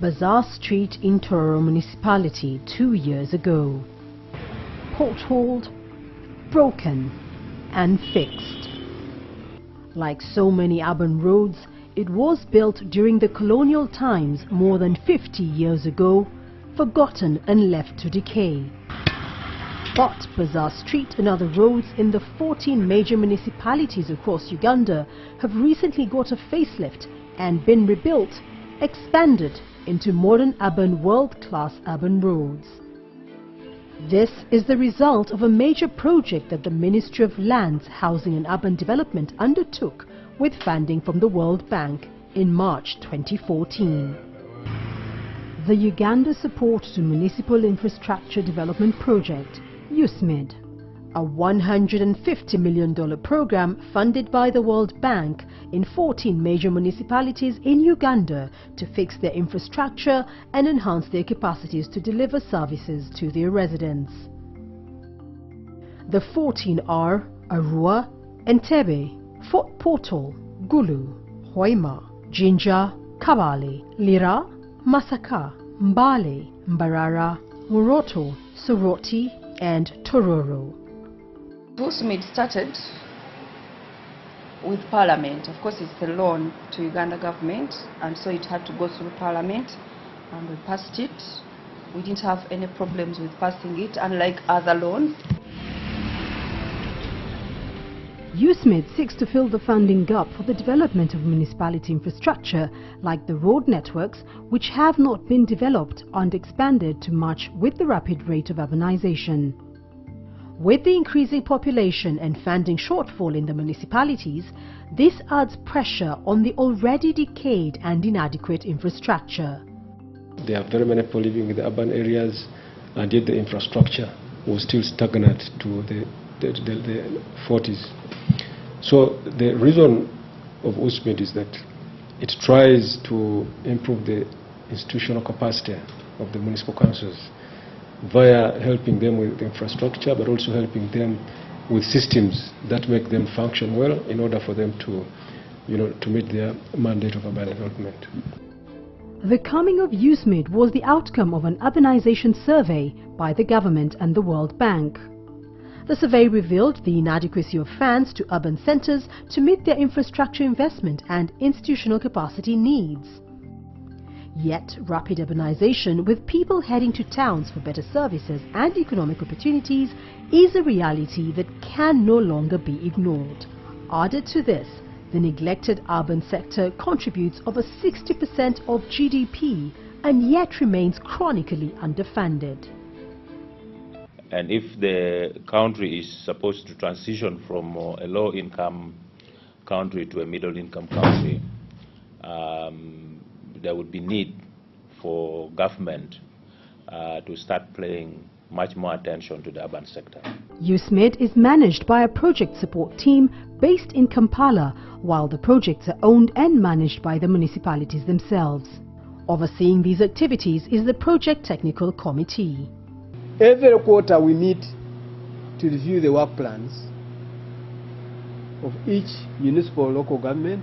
Bazaar Street in Tororo municipality 2 years ago. Potholed, broken and fixed. Like so many urban roads, it was built during the colonial times more than 50 years ago, forgotten and left to decay. But Bazaar Street and other roads in the 14 major municipalities across Uganda have recently got a facelift and been rebuilt, expanded into modern urban world-class urban roads. This is the result of a major project that the Ministry of Lands, Housing and Urban Development undertook with funding from the World Bank in March 2014. The Uganda Support to Municipal Infrastructure Development Project, USMID, a $150 million program funded by the World Bank in 14 major municipalities in Uganda to fix their infrastructure and enhance their capacities to deliver services to their residents. The 14 are Arua, Entebbe, Fort Portal, Gulu, Hoima, Jinja, Kabale, Lira, Masaka, Mbale, Mbarara, Muroto, Soroti and Tororo. USMID started with Parliament. Of course, it's a loan to Uganda government, and so it had to go through Parliament, and we passed it. We didn't have any problems with passing it, unlike other loans. USMID seeks to fill the funding gap for the development of municipality infrastructure like the road networks, which have not been developed and expanded to match with the rapid rate of urbanization. With the increasing population and funding shortfall in the municipalities, this adds pressure on the already decayed and inadequate infrastructure. There are very many people living in the urban areas, and yet the infrastructure was still stagnant to the 40s. So the reason of USMID is that it tries to improve the institutional capacity of the municipal councils via helping them with infrastructure, but also helping them with systems that make them function well in order for them to, to meet their mandate of urban development. The coming of USMID was the outcome of an urbanization survey by the government and the World Bank. The survey revealed the inadequacy of funds to urban centers to meet their infrastructure investment and institutional capacity needs. Yet, rapid urbanization, with people heading to towns for better services and economic opportunities, is a reality that can no longer be ignored. Added to this, the neglected urban sector contributes over 60% of GDP and yet remains chronically underfunded. And if the country is supposed to transition from a low-income country to a middle-income country, there would be need for government to start paying much more attention to the urban sector. USMID is managed by a project support team based in Kampala, while the projects are owned and managed by the municipalities themselves. Overseeing these activities is the Project Technical Committee. Every quarter we meet to review the work plans of each municipal local government,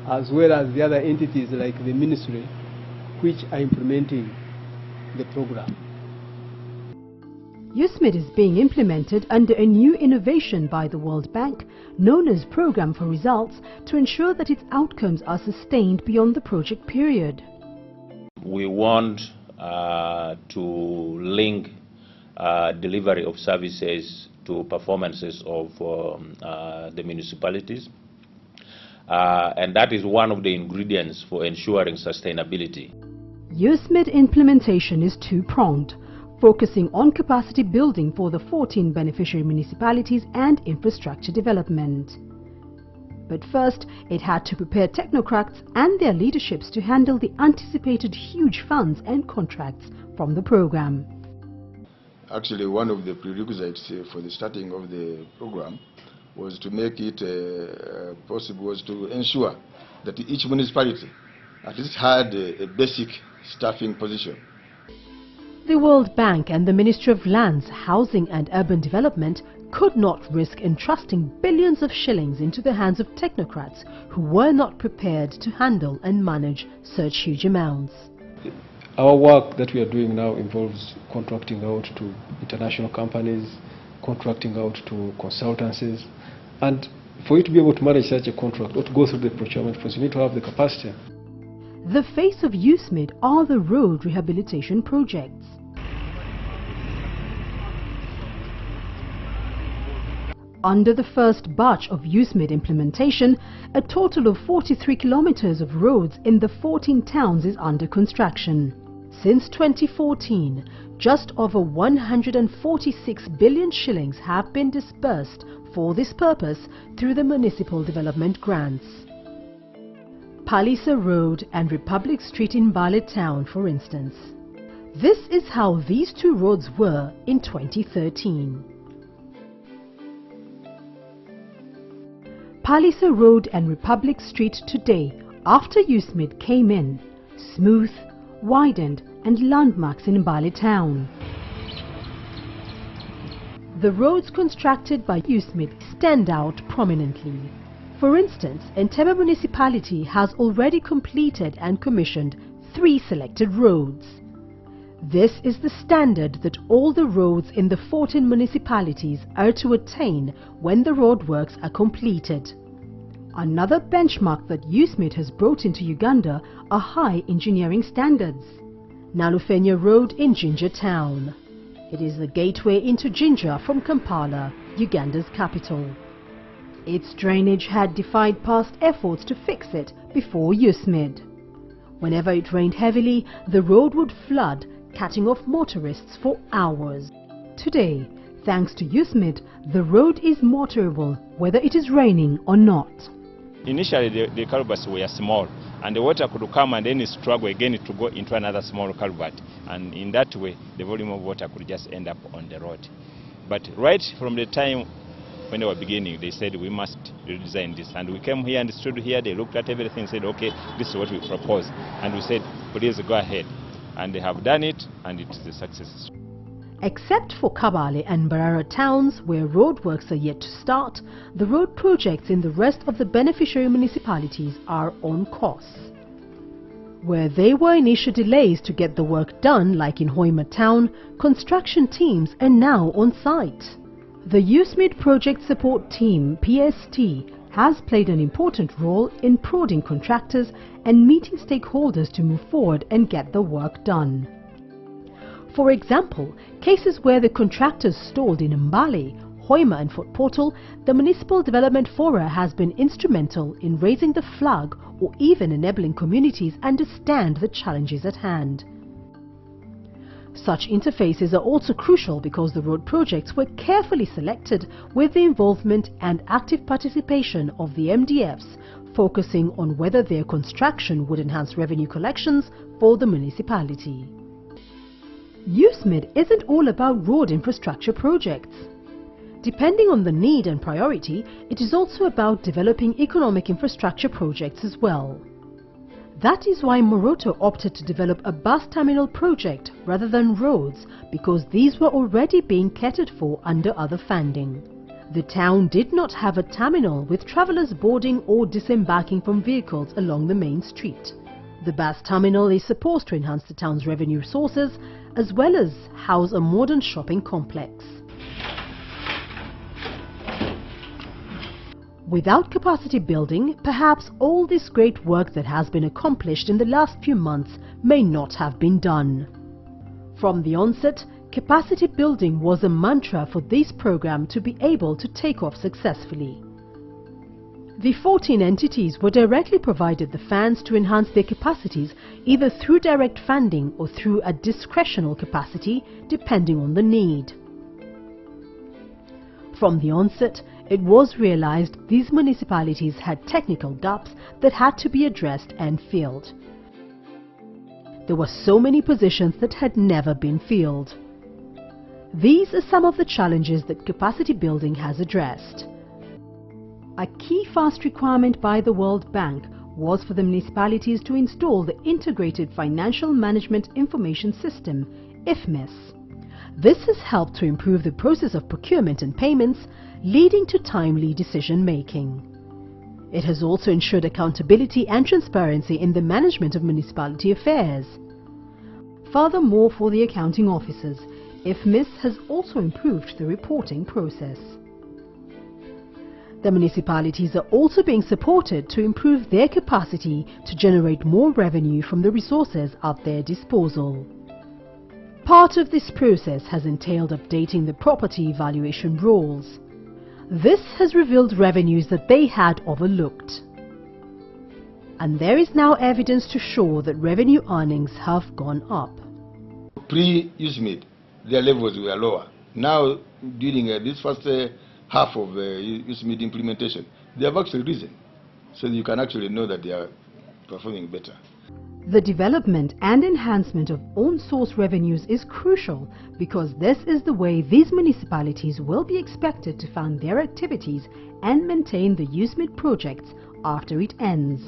as well as the other entities like the ministry which are implementing the program. USMID is being implemented under a new innovation by the World Bank known as Programme for Results to ensure that its outcomes are sustained beyond the project period. We want to link delivery of services to performances of the municipalities. And that is one of the ingredients for ensuring sustainability. USMID implementation is two-pronged, focusing on capacity building for the 14 beneficiary municipalities and infrastructure development. But first, it had to prepare technocrats and their leaderships to handle the anticipated huge funds and contracts from the program. Actually, one of the prerequisites for the starting of the program was to make it possible, was to ensure that each municipality at least had a basic staffing position. The World Bank and the Ministry of Lands, Housing and Urban Development could not risk entrusting billions of shillings into the hands of technocrats who were not prepared to handle and manage such huge amounts. Our work that we are doing now involves contracting out to international companies, contracting out to consultancies, and for you to be able to manage such a contract or to go through the procurement process, you need to have the capacity. The face of USMID are the road rehabilitation projects. Under the first batch of USMID implementation, a total of 43 kilometers of roads in the 14 towns is under construction. Since 2014, just over 146 billion shillings have been disbursed for this purpose through the municipal development grants. Palisa Road and Republic Street in Mbale town, for instance. This is how these two roads were in 2013. Palisa Road and Republic Street today, after USMID came in, smooth, widened and landmarks in Mbale town. The roads constructed by USMID stand out prominently. For instance, Entebbe municipality has already completed and commissioned 3 selected roads. This is the standard that all the roads in the 14 municipalities are to attain when the road works are completed. Another benchmark that USMID has brought into Uganda are high engineering standards. Nalufenya Road in Jinja town. It is the gateway into Jinja from Kampala, Uganda's capital. Its drainage had defied past efforts to fix it before USMID. Whenever it rained heavily, the road would flood, cutting off motorists for hours. Today, thanks to USMID, the road is motorable whether it is raining or not. Initially, the culverts were small, and the water could come and then struggle again to go into another small culvert. And in that way, the volume of water could just end up on the road. But right from the time when they were beginning, they said we must redesign this. And we came here and stood here, they looked at everything and said, okay, this is what we propose. And we said, please go ahead. And they have done it, and it is a success. Except for Kabale and Mbarara towns, where roadworks are yet to start, the road projects in the rest of the beneficiary municipalities are on course. Where there were initial delays to get the work done, like in Hoima town, construction teams are now on site. The USMID Project Support Team, PST, has played an important role in prodding contractors and meeting stakeholders to move forward and get the work done. For example, cases where the contractors stalled in Mbale, Hoima and Fort Portal, the Municipal Development Forum has been instrumental in raising the flag or even enabling communities understand the challenges at hand. Such interfaces are also crucial because the road projects were carefully selected with the involvement and active participation of the MDFs, focusing on whether their construction would enhance revenue collections for the municipality. USMID isn't all about road infrastructure projects. Depending on the need and priority, it is also about developing economic infrastructure projects as well. That is why Moroto opted to develop a bus terminal project rather than roads, because these were already being catered for under other funding. The town did not have a terminal with travellers boarding or disembarking from vehicles along the main street. The bus terminal is supposed to enhance the town's revenue sources as well as house a modern shopping complex. Without capacity building, perhaps all this great work that has been accomplished in the last few months may not have been done. From the onset, capacity building was a mantra for this program to be able to take off successfully. The 14 entities were directly provided the funds to enhance their capacities either through direct funding or through a discretional capacity depending on the need. From the onset, it was realized these municipalities had technical gaps that had to be addressed and filled. There were so many positions that had never been filled. These are some of the challenges that capacity building has addressed. A key fast requirement by the World Bank was for the municipalities to install the Integrated Financial Management Information System, IFMIS. This has helped to improve the process of procurement and payments, leading to timely decision-making. It has also ensured accountability and transparency in the management of municipality affairs. Furthermore, for the accounting officers, USMID has also improved the reporting process. The municipalities are also being supported to improve their capacity to generate more revenue from the resources at their disposal. Part of this process has entailed updating the property valuation rules. This has revealed revenues that they had overlooked. And there is now evidence to show that revenue earnings have gone up. Pre-USMID, their levels were lower. Now, during this first half of USMID implementation, they have actually risen. So you can actually know that they are performing better. The development and enhancement of own source revenues is crucial because this is the way these municipalities will be expected to fund their activities and maintain the USMID projects after it ends.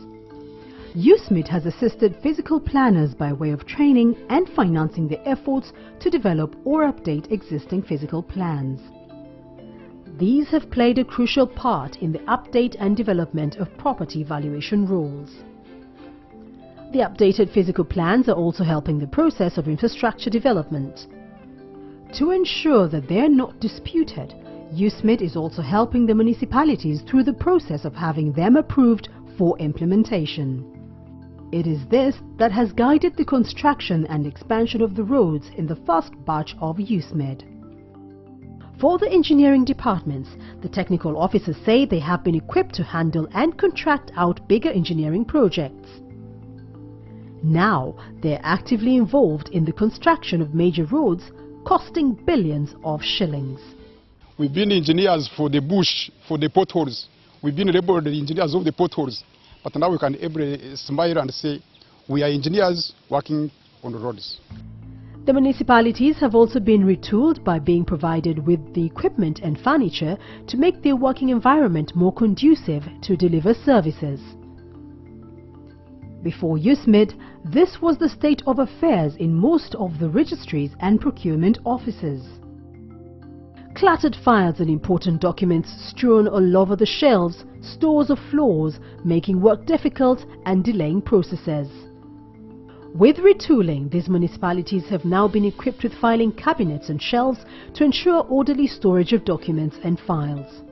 USMID has assisted physical planners by way of training and financing their efforts to develop or update existing physical plans. These have played a crucial part in the update and development of property valuation rules. The updated physical plans are also helping the process of infrastructure development. To ensure that they are not disputed, USMID is also helping the municipalities through the process of having them approved for implementation. It is this that has guided the construction and expansion of the roads in the first batch of USMID. For the engineering departments, the technical officers say they have been equipped to handle and contract out bigger engineering projects. Now, they are actively involved in the construction of major roads costing billions of shillings. We've been engineers for the bush, for the potholes. We've been labeled engineers of the potholes. But now we can smile and say, we are engineers working on the roads. The municipalities have also been retooled by being provided with the equipment and furniture to make their working environment more conducive to deliver services. Before USMID, this was the state of affairs in most of the registries and procurement offices. Cluttered files and important documents strewn all over the shelves, stores or floors, making work difficult and delaying processes. With retooling, these municipalities have now been equipped with filing cabinets and shelves to ensure orderly storage of documents and files.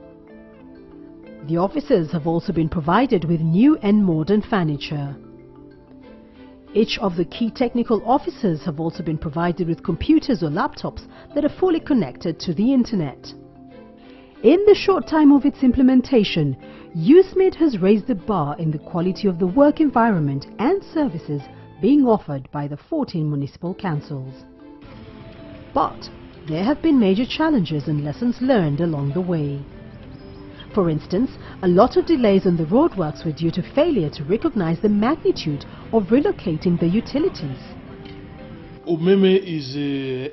The offices have also been provided with new and modern furniture. Each of the key technical officers have also been provided with computers or laptops that are fully connected to the internet. In the short time of its implementation, USMID has raised the bar in the quality of the work environment and services being offered by the 14 municipal councils. But there have been major challenges and lessons learned along the way. For instance, a lot of delays on the roadworks were due to failure to recognize the magnitude of relocating the utilities. UMEME is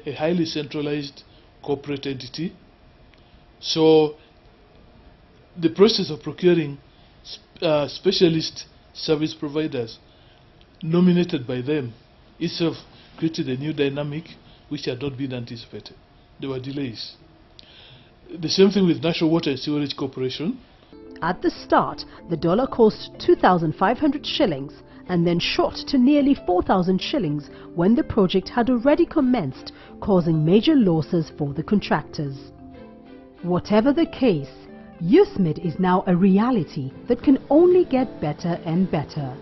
a highly centralized corporate entity, so the process of procuring specialist service providers nominated by them itself created a new dynamic which had not been anticipated. There were delays. The same thing with National Water and Sewerage Corporation. At the start, the dollar cost 2,500 shillings and then shot to nearly 4,000 shillings when the project had already commenced, causing major losses for the contractors. Whatever the case, USMID is now a reality that can only get better and better.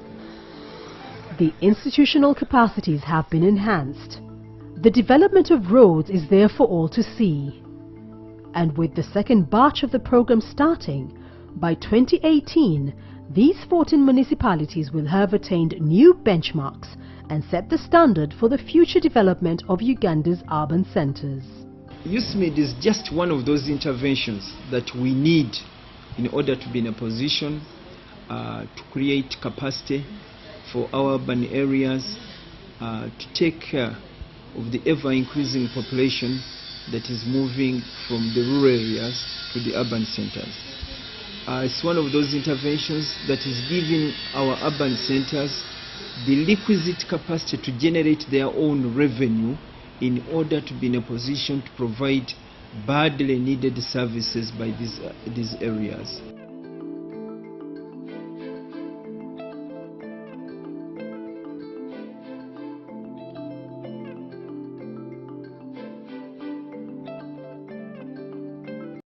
The institutional capacities have been enhanced. The development of roads is there for all to see. And with the second batch of the program starting, by 2018, these 14 municipalities will have attained new benchmarks and set the standard for the future development of Uganda's urban centers. USMID is just one of those interventions that we need in order to be in a position to create capacity for our urban areas, to take care of the ever-increasing population that is moving from the rural areas to the urban centers. It's one of those interventions that is giving our urban centers the requisite capacity to generate their own revenue in order to be in a position to provide badly needed services by these areas.